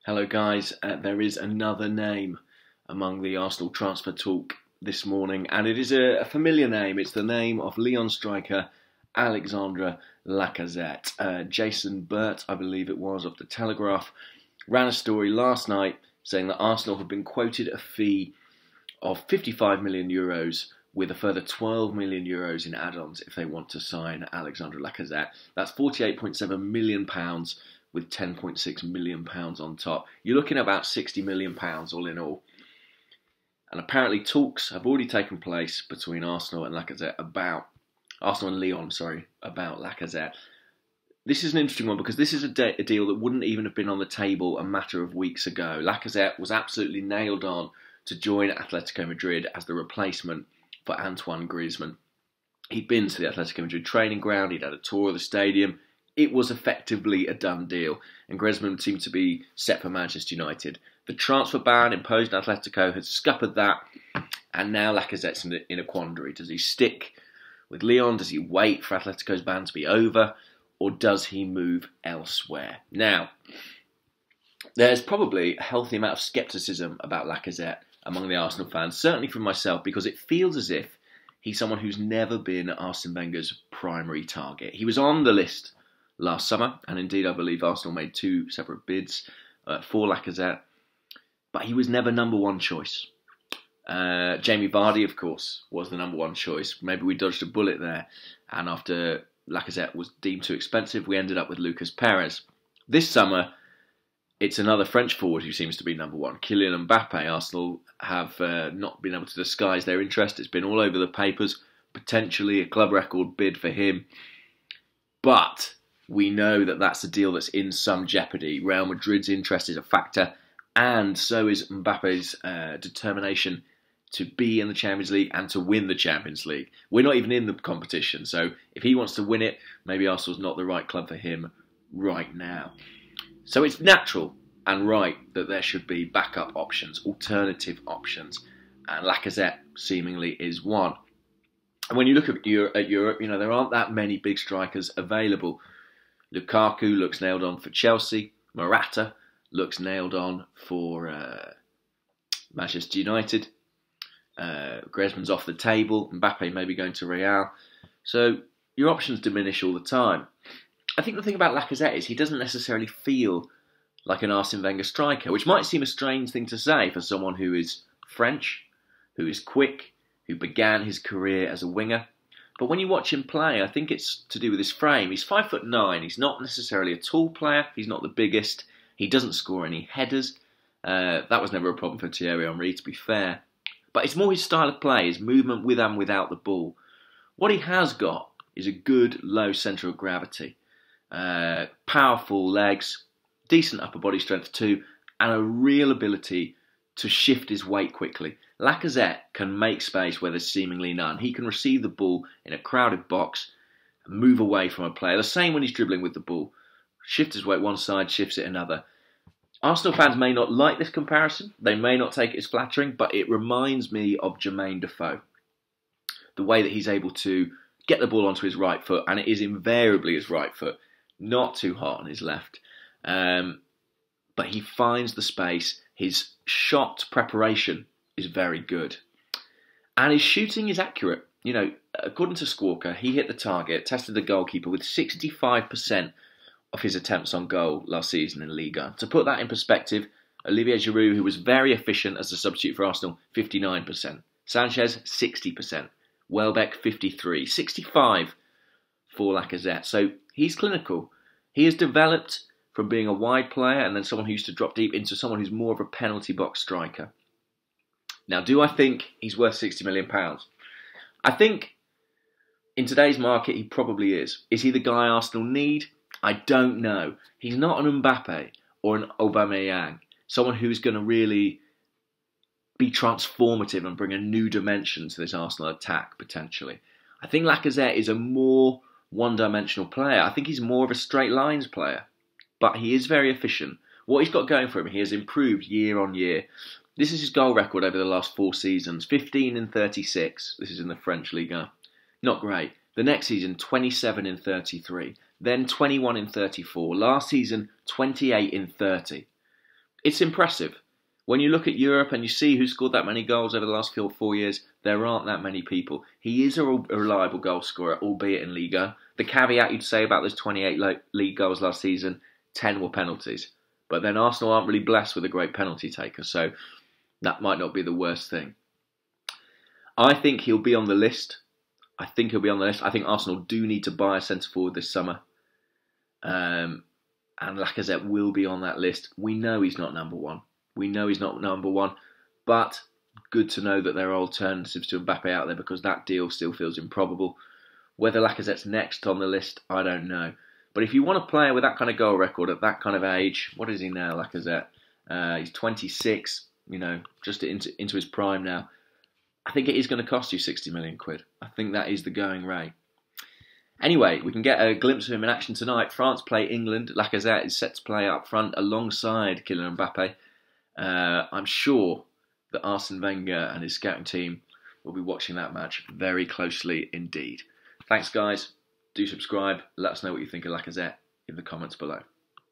Hello guys, there is another name among the Arsenal transfer talk this morning, and it is a familiar name. It's the name of Lyon striker Alexandre Lacazette. Jason Burt, I believe it was, of The Telegraph, ran a story last night saying that Arsenal have been quoted a fee of 55 million euros with a further 12 million euros in add-ons if they want to sign Alexandre Lacazette. That's 48.7 million pounds with 10.6 million pounds on top. You're looking at about 60 million pounds all in all. And apparently talks have already taken place between Arsenal and Lacazette about Lyon, about Lacazette. This is an interesting one because this is a deal that wouldn't even have been on the table a matter of weeks ago. Lacazette was absolutely nailed on to join Atletico Madrid as the replacement for Antoine Griezmann. He'd been to the Atletico Madrid training ground, he'd had a tour of the stadium. It was effectively a done deal, and Griezmann seemed to be set for Manchester United. The transfer ban imposed on Atletico had scuppered that, and now Lacazette's in a quandary. Does he stick with Lyon? Does he wait for Atletico's ban to be over? Or does he move elsewhere? Now, there's probably a healthy amount of scepticism about Lacazette among the Arsenal fans, certainly from myself, because it feels as if he's someone who's never been Arsene Wenger's primary target. He was on the list last summer, and indeed I believe Arsenal made two separate bids for Lacazette, but he was never number one choice. Jamie Vardy, of course, was the number one choice. Maybe we dodged a bullet there, and after Lacazette was deemed too expensive, we ended up with Lucas Perez. This summer, it's another French forward who seems to be number one, Kylian Mbappe. Arsenal have not been able to disguise their interest. It's been all over the papers, potentially a club record bid for him, but we know that that's a deal that's in some jeopardy. Real Madrid's interest is a factor, and so is Mbappe's determination to be in the Champions League and to win the Champions League. We're not even in the competition, so if he wants to win it, maybe Arsenal's not the right club for him right now. So it's natural and right that there should be backup options, alternative options, and Lacazette seemingly is one. And when you look at Europe, there aren't that many big strikers available. Lukaku looks nailed on for Chelsea. Morata looks nailed on for Manchester United. Griezmann's off the table. Mbappe may be going to Real. So your options diminish all the time. I think the thing about Lacazette is he doesn't necessarily feel like an Arsene Wenger striker, which might seem a strange thing to say for someone who is French, who is quick, who began his career as a winger. But when you watch him play, I think it's to do with his frame. He's 5'9". He's not necessarily a tall player. He's not the biggest. He doesn't score any headers. That was never a problem for Thierry Henry, to be fair. But it's more his style of play, his movement with and without the ball. What he has got is a good low centre of gravity. Powerful legs, decent upper body strength too, and a real ability to shift his weight quickly. Lacazette can make space where there's seemingly none. He can receive the ball in a crowded box and move away from a player. The same when he's dribbling with the ball. Shifts his weight one side, shifts it another. Arsenal fans may not like this comparison. They may not take it as flattering, but it reminds me of Jermaine Defoe. The way that he's able to get the ball onto his right foot, and it is invariably his right foot, not too hard on his left. But he finds the space. His shot preparation is very good. And his shooting is accurate. According to Squawka, he hit the target, tested the goalkeeper with 65% of his attempts on goal last season in Liga. To put that in perspective, Olivier Giroud, who was very efficient as a substitute for Arsenal, 59%. Sanchez, 60%. Welbeck, 53%. 65% for Lacazette. So he's clinical. He has developed from being a wide player and then someone who used to drop deep into someone who's more of a penalty box striker. Now, do I think he's worth £60 million? I think in today's market he probably is. Is he the guy Arsenal need? I don't know. He's not an Mbappe or an Aubameyang, someone who's going to really be transformative and bring a new dimension to this Arsenal attack, potentially. I think Lacazette is a more one-dimensional player. I think he's more of a straight lines player, but he is very efficient. What he's got going for him, he has improved year on year. This is his goal record over the last 4 seasons, 15 in 36. This is in the French Liga. Not great. The next season, 27 in 33. Then 21 in 34. Last season, 28 in 30. It's impressive. When you look at Europe and you see who scored that many goals over the last 4 years, there aren't that many people. He is a reliable goal scorer, albeit in Liga. The caveat you'd say about those 28 league goals last season, 10 were penalties. But then Arsenal aren't really blessed with a great penalty taker, so that might not be the worst thing. I think he'll be on the list. I think Arsenal do need to buy a centre-forward this summer. And Lacazette will be on that list. We know he's not number one. But good to know that there are alternatives to Mbappe out there, because that deal still feels improbable. Whether Lacazette's next on the list, I don't know. But if you want a player with that kind of goal record at that kind of age, what is he now, Lacazette? He's 26, just into his prime now. I think it is going to cost you 60 million quid. I think that is the going rate. Anyway, we can get a glimpse of him in action tonight. France play England. Lacazette is set to play up front alongside Kylian Mbappe. I'm sure that Arsene Wenger and his scouting team will be watching that match very closely indeed. Thanks, guys. Do subscribe. Let us know what you think of Lacazette in the comments below.